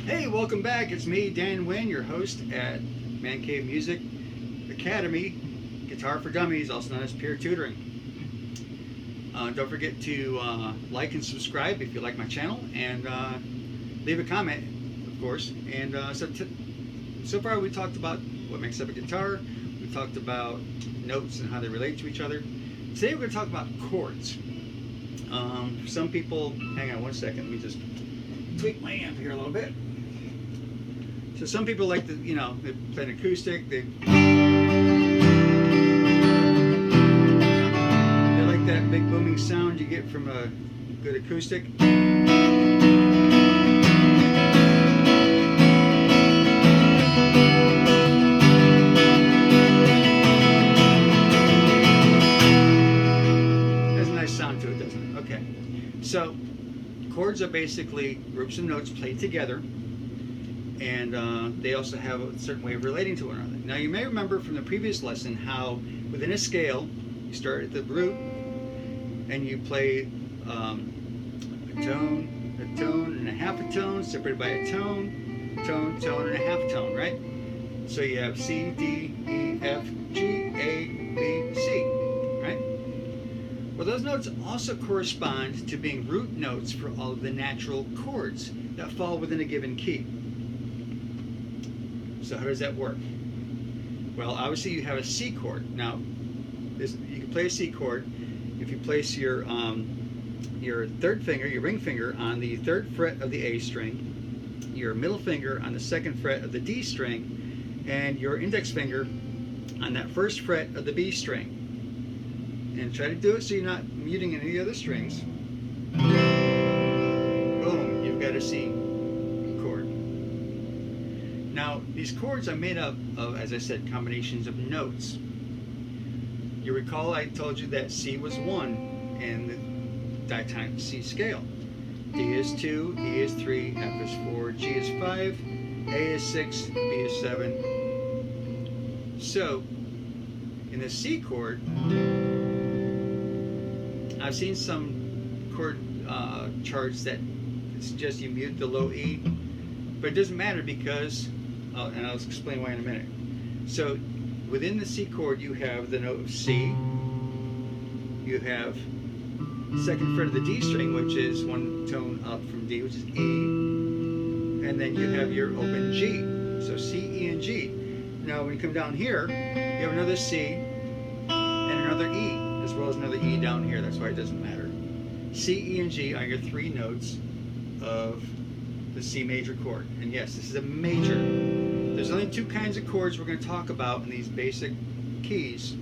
Hey, welcome back. It's me, Dan Wynn, your host at Man Cave Music Academy, Guitar for Dummies, also known as Peer Tutoring. Don't forget to like and subscribe if you like my channel, and leave a comment, of course. And so far we talked about what makes up a guitar. We talked about notes and how they relate to each other. Today we're going to talk about chords. Some people, hang on one second, let me just tweak my amp here a little bit. So some people like to, they play an acoustic, they like that big booming sound you get from a good acoustic. Has a nice sound to it, doesn't it? Okay. So chords are basically groups of notes played together, and they also have a certain way of relating to one another. Now you may remember from the previous lesson how within a scale you start at the root and you play a tone and a half a tone separated by a tone, and a half tone, right? So you have C, D, E, F, G, A, B, C, right? Well, those notes also correspond to being root notes for all of the natural chords that fall within a given key. So how does that work? Well, obviously you have a C chord. Now, you can play a C chord if you place your third finger, your ring finger, on the third fret of the A string, your middle finger on the second fret of the D string, and your index finger on that first fret of the B string. And try to do it so you're not muting any other strings. Boom, you've got a C chord. Now, these chords are made up of, as I said, combinations of notes. You recall I told you that C was 1 in the diatonic C scale. D is 2, E is 3, F is 4, G is 5, A is 6, B is 7. So, in the C chord, I've seen some chord charts that suggest you mute the low E, but it doesn't matter because, and I'll explain why in a minute. So within the C chord you have the note of C, you have second fret of the D string, which is one tone up from D, which is E, and then you have your open G, so C, E, and G. Now when you come down here, you have another C and another E, as well as another E down here. That's why it doesn't matter. C, E, and G are your three notes of the C major chord. And yes, this is a major. There's only two kinds of chords we're going to talk about in these basic keys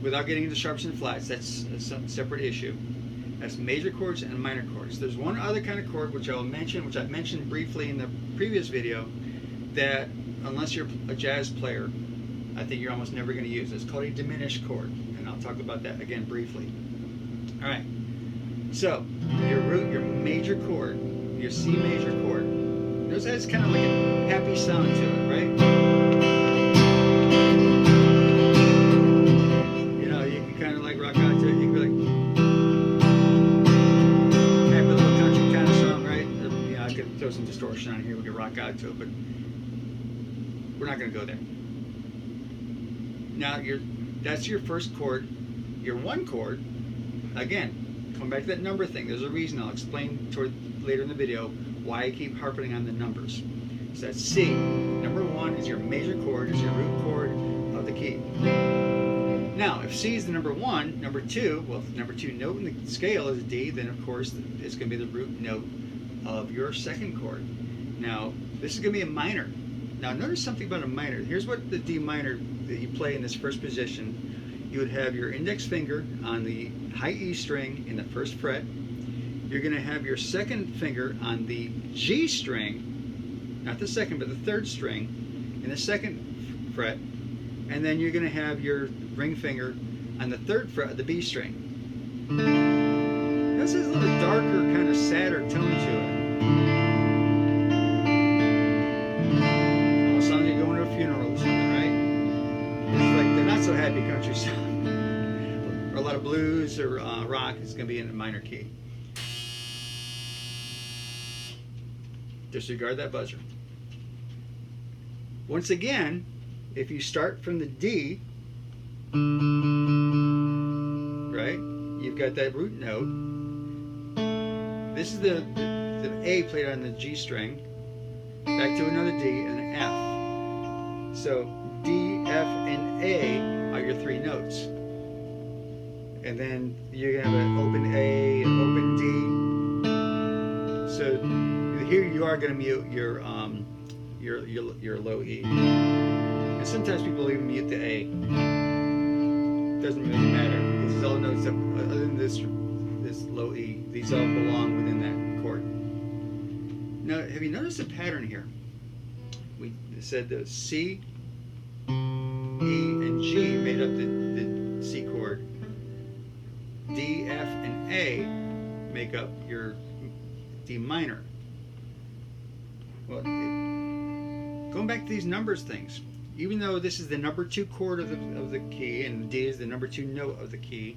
without getting into sharps and flats. That's a separate issue. That's major chords and minor chords. There's one other kind of chord which I will mention, which I mentioned briefly in the previous video, that unless you're a jazz player, I think you're almost never going to use. It's called a diminished chord, and I'll talk about that again briefly. All right. So your root, your major chord, your C major chord. Notice that it's kind of like a happy sound to it, right? You can kind of like rock out to it. You can be like happy little country kind of song, right? I could throw some distortion on here. We could rock out to it, but we're not going to go there. Now that's your first chord. Your one chord, again, come back to that number thing. There's a reason. I'll explain later in the video why I keep harping on the numbers. So that's C. Number 1 is your major chord, is your root chord of the key. Now, if C is the number 1, number 2, well, if the number 2 note in the scale is D, then of course it's going to be the root note of your second chord. Now, this is going to be a minor. Now, notice something about a minor. Here's what the D minor that you play in this first position. You would have your index finger on the high E string in the first fret. You're going to have your second finger on the G string, not the second, but the third string in the second fret. And then you're going to have your ring finger on the third fret of the B string. This has a little darker, kind of sadder tone to it. Almost sounds like you're going to a funeral or something, right? It's like the not so happy country song. Or a lot of blues or rock is going to be in a minor key. Disregard that buzzer. Once again, if you start from the D, right, you've got that root note. This is the A played on the G string, back to another D and an F. So D, F, and A are your three notes. And then you're going to have an open A, an open D. So here you are going to mute your low E. And sometimes people even mute the A. Doesn't really matter because it's all notes that, other than this low E, these all belong within that chord. Now, have you noticed a pattern here? We said the C, E, and G made up the C chord. D, F, and A make up your D minor. Well, going back to these numbers things, even though this is the number 2 chord of the key and D is the number 2 note of the key,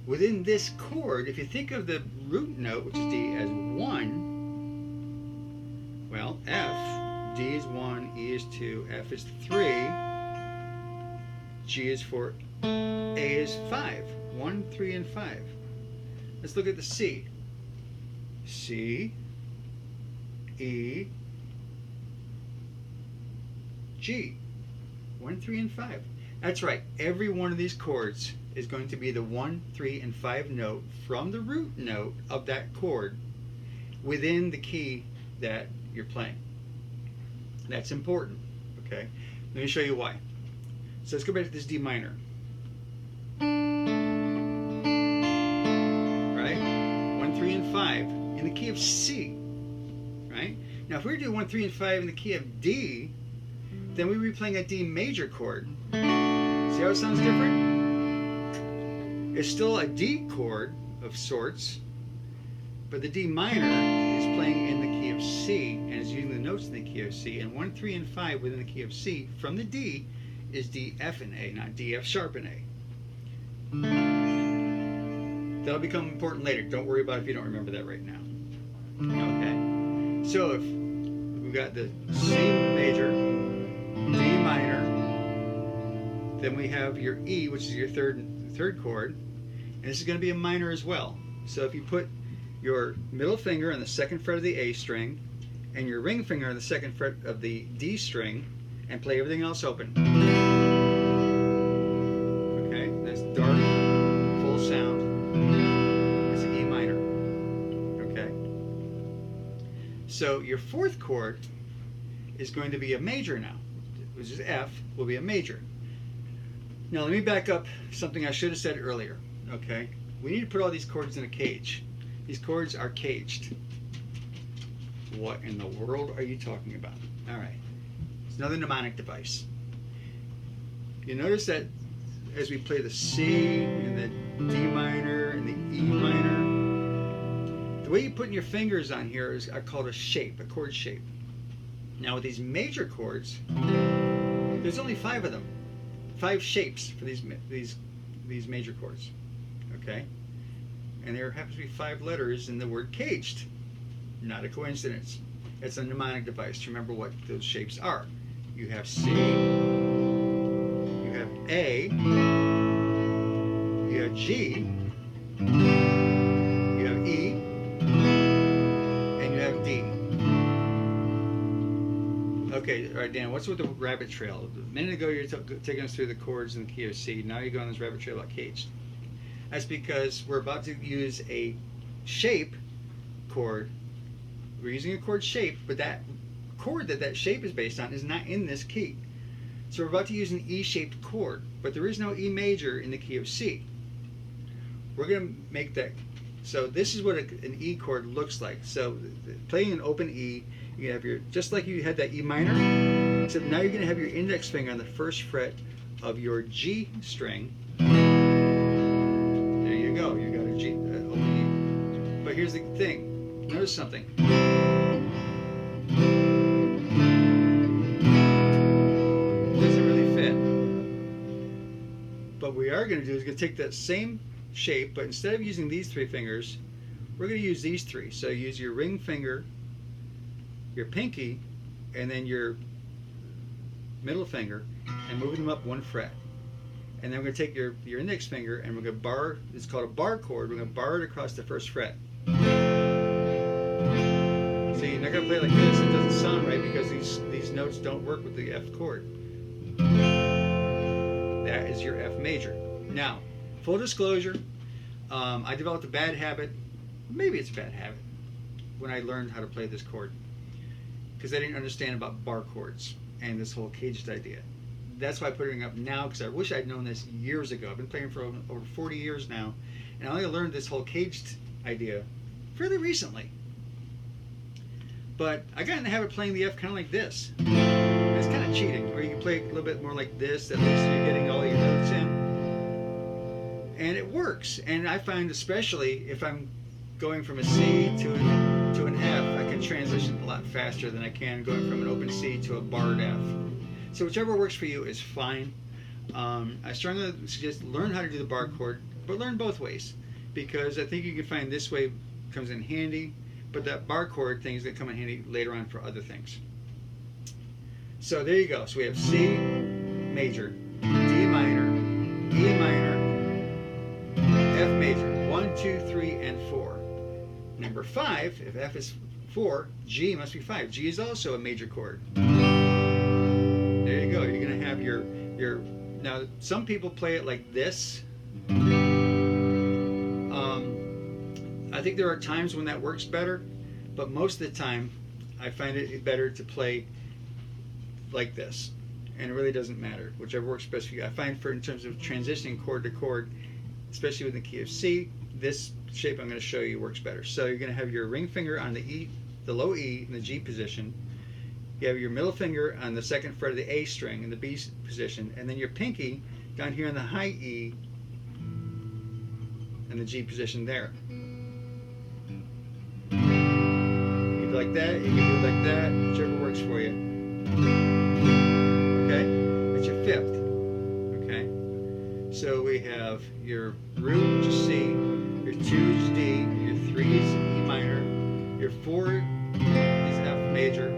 within this chord, if you think of the root note, which is D, as 1, well, F, D is 1, E is 2, F is 3, G is 4, A is 5. 1, 3, and 5. Let's look at the C. C, E, G. 1, 3, and 5. That's right. Every one of these chords is going to be the 1, 3, and 5 note from the root note of that chord within the key that you're playing. That's important. Okay? Let me show you why. So let's go back to this D minor. Right? 1, 3, and 5 in the key of C. Right? Now, if we were to do 1, 3, and 5 in the key of D, then we would be playing a D major chord. See how it sounds different? It's still a D chord of sorts, but the D minor is playing in the key of C and is using the notes in the key of C. And 1, 3, and 5 within the key of C from the D is D, F, and A, not D, F sharp, and A. That'll become important later. Don't worry about it if you don't remember that right now. Okay? So if we've got the C major, D minor, then we have your E, which is your third chord, and this is going to be a minor as well. So if you put your middle finger on the 2nd fret of the A string and your ring finger on the 2nd fret of the D string and play everything else open. Okay, that's dark, full sound. It's an E minor. Okay. So your 4th chord is going to be a major now, which is F, will be a major. Now let me back up something I should have said earlier. Okay, we need to put all these chords in a cage. These chords are caged. What in the world are you talking about? All right, it's another mnemonic device. You notice that as we play the C and the D minor and the E minor, the way you put your fingers on here is called a shape, a chord shape. Now with these major chords, there's only 5 of them, 5 shapes for these major chords. Okay, and there happens to be 5 letters in the word caged. Not a coincidence. It's a mnemonic device to remember what those shapes are. You have C, you have A, you have G, you have E, and you have D. Okay, all right, Dan, what's with the rabbit trail? A minute ago you were taking us through the chords in the key of C. Now you're going on this rabbit trail about caged. That's because we're about to use a shape chord. We're using a chord shape, but that chord that shape is based on is not in this key. So we're about to use an E-shaped chord, but there is no E major in the key of C. We're going to make that. So this is what an E chord looks like. So playing an open E, you have your, just like you had that E minor, except now you're going to have your index finger on the 1st fret of your G string. There you go. You got a G open E. But here's the thing. Notice something. It doesn't really fit. But what we are going to do is going to take that same shape, but instead of using these 3 fingers, we're going to use these 3. So use your ring finger your pinky and then your middle finger and moving them up one fret. And then we're going to take your index finger and we're going to bar, it's called a bar chord, we're going to bar it across the first fret. So you're not going to play like this, it doesn't sound right because these notes don't work with the F chord. That is your F major. Now, full disclosure, I developed a bad habit, maybe it's a bad habit, when I learned how to play this chord. Because I didn't understand about bar chords and this whole caged idea. That's why I'm putting it up now, because I wish I'd known this years ago. I've been playing for over 40 years now, and I only learned this whole caged idea fairly recently. But I got in the habit of playing the F kind of like this. And it's kind of cheating, where you can play a little bit more like this, at least you're getting all your notes in. And it works. And I find, especially if I'm going from a C to an F, I can transition a lot faster than I can going from an open C to a barred F. So whichever works for you is fine. I strongly suggest learn how to do the bar chord, but learn both ways, because I think you can find this way comes in handy, but that bar chord thing is going to come in handy later on for other things. So there you go. So we have C major, D minor, E minor, F major, 1, 2, 3, and 4. Number 5, if F is 4, G must be 5. G is also a major chord. There you go. You're going to have your now some people play it like this. I think there are times when that works better, but most of the time I find it better to play like this, and it really doesn't matter, whichever works best for you. I find in terms of transitioning chord to chord, especially with the key of C, this shape I'm going to show you works better. So you're going to have your ring finger on the E, the low E in the G position. You have your middle finger on the second fret of the A string in the B position, and then your pinky down here in the high E in the G position there. You can do like that, you can do it like that, whichever works for you. Okay? That's your 5th. Okay? So we have your root, which is C, your 2 is D, your 3 is E minor, your 4 is F major,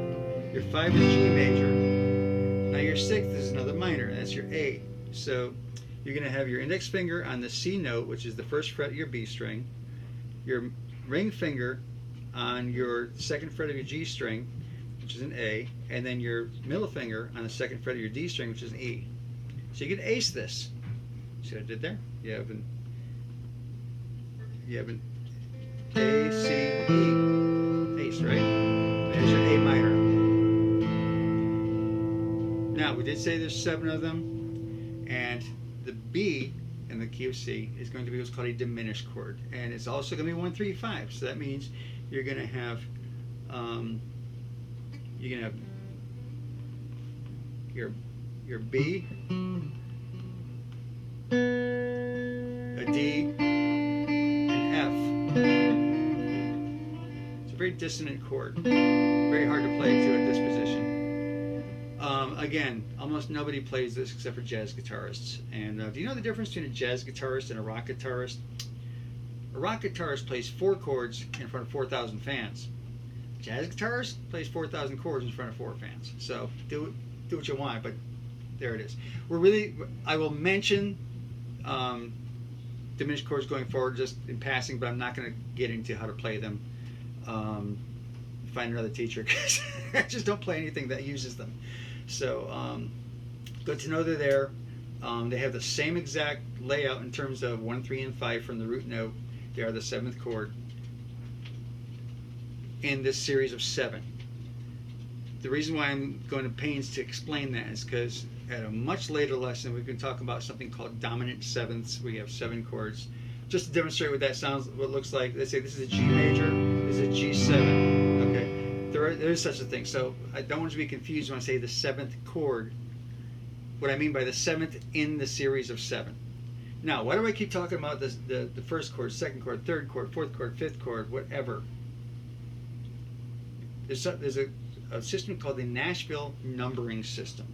your 5 is G major. Now your 6th is another minor, and that's your A. So you're going to have your index finger on the C note, which is the first fret of your B string, your ring finger on your second fret of your G string, which is an A, and then your middle finger on the second fret of your D string, which is an E. So you can ace this. See what I did there? You have an A, C, E. Ace, right? There's your A minor. Now, we did say there's 7 of them, and the B in the key of C is going to be what's called a diminished chord, and it's also going to be 1, 3, 5. So that means you're going to have your B, a D, an F. It's a very dissonant chord, very hard to play to at this position. Again, almost nobody plays this except for jazz guitarists. And do you know the difference between a jazz guitarist and a rock guitarist? A rock guitarist plays 4 chords in front of 4,000 fans. A jazz guitarist plays 4,000 chords in front of 4 fans. So do what you want, but there it is. I will mention diminished chords going forward just in passing, but I'm not going to get into how to play them. Find another teacher, because I just don't play anything that uses them. So good to know they're there. They have the same exact layout in terms of 1, 3, and 5 from the root note. They are the 7th chord in this series of 7. The reason why I'm going to pains to explain that is because at a much later lesson we can talk about something called dominant 7ths. We have 7 chords. Just to demonstrate what that sounds, what it looks like. Let's say this is a G major, this is a G7. Okay, there is such a thing. So I don't want you to be confused when I say the 7th chord. What I mean by the 7th in the series of 7. Now, why do I keep talking about this, the first chord, second chord, third chord, fourth chord, fifth chord, whatever? There's a system called the Nashville numbering system,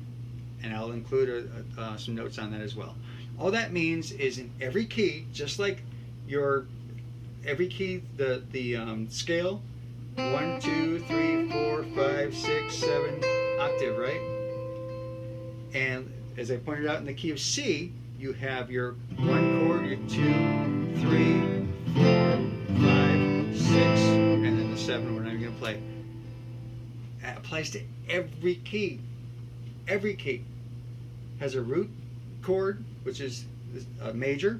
and I'll include some notes on that as well. All that means is in every key, just like every key, the scale, 1, 2, 3, 4, 5, 5, 6, 7 octave, right? And as I pointed out in the key of C, you have your 1 chord, your 2, 3, 4, 5, 6, and then the 7 we're not even going to play. That applies to every key. Every key has a root chord, which is a major.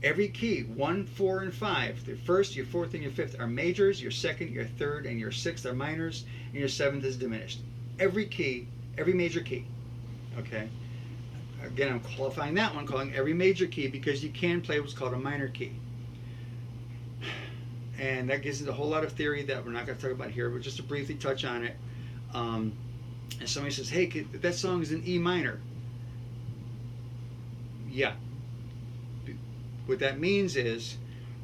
Every key, 1, 4, and 5, the first, your fourth, and your fifth are majors. Your second, your third, and your sixth are minors, and your seventh is diminished. Every key, every major key. Okay. Again, I'm qualifying that one, calling every major key, because you can play what's called a minor key. And that gives it a whole lot of theory that we're not going to talk about here, but just to briefly touch on it. And somebody says, hey, that song is in E minor. Yeah. What that means is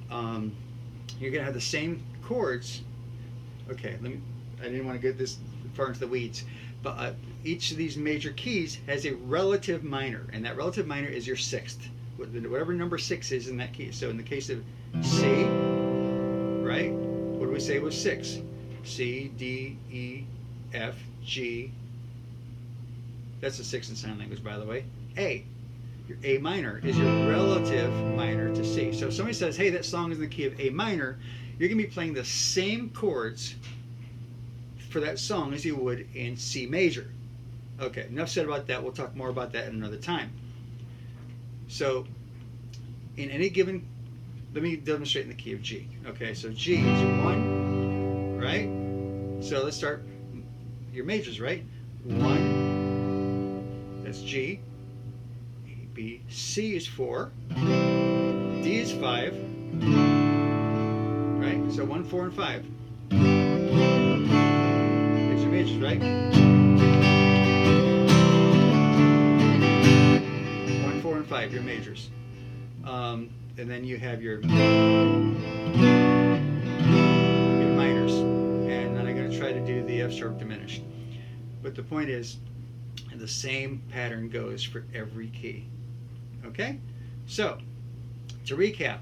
you're going to have the same chords. Okay, I didn't want to get this far into the weeds, but each of these major keys has a relative minor, and that relative minor is your sixth, whatever number 6 is in that key. So in the case of C, right, what do we say was 6? C, D, E, F, G. That's the 6th in sign language, by the way. A. Your A minor is your relative minor to C. So if somebody says, hey, that song is in the key of A minor, you're going to be playing the same chords for that song as you would in C major. Okay, enough said about that. We'll talk more about that at another time. So in any given, let me demonstrate in the key of G. Okay, so G is your 1, right? So let's start your majors, right? 1, that's G. B, C is 4, D is 5, right? So 1, 4, and 5. There's your majors, right? 1, 4, and 5, your majors. And then you have your minors. And then I'm going to try to do the F sharp diminished. But the point is, the same pattern goes for every key. Okay, so to recap,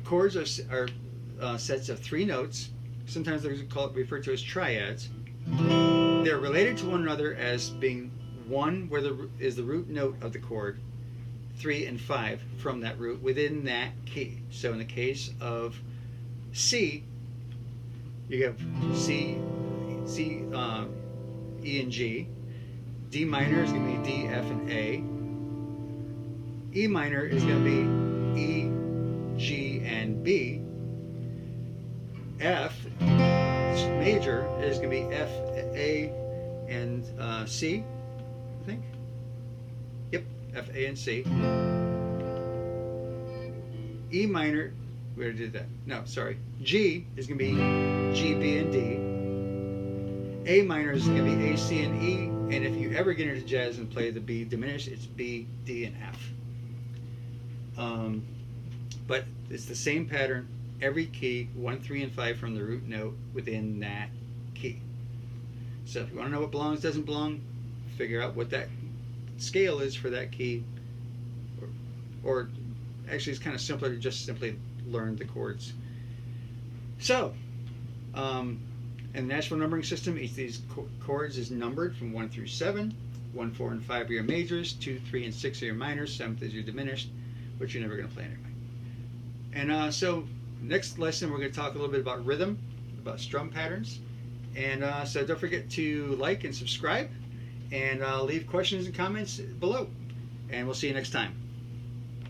chords are sets of 3 notes. Sometimes they're referred to as triads. They're related to one another as being 1 where is the root note of the chord, 3 and 5 from that root within that key. So in the case of C, you have C, E, and G. D minor is going to be D, F, and A. E minor is going to be E, G, and B. F major is going to be F, A, and C, I think. Yep, F, A, and C. E minor, we already did that. No, sorry. G is going to be G, B, and D. A minor is going to be A, C, and E. And if you ever get into jazz and play the B diminished, it's B, D, and F. But it's the same pattern, every key, 1, 3, and 5 from the root note within that key. So if you want to know what belongs, doesn't belong, figure out what that scale is for that key. Or actually it's kind of simpler to just simply learn the chords. So, in the Nashville numbering system, each of these chords is numbered from 1 through 7. 1, 4, and 5 are your majors. 2, 3, and 6 are your minors. 7th is your diminished, which you're never going to play anyway. And so next lesson we're going to talk a little bit about rhythm, about strum patterns. And so don't forget to like and subscribe, and leave questions and comments below. And we'll see you next time.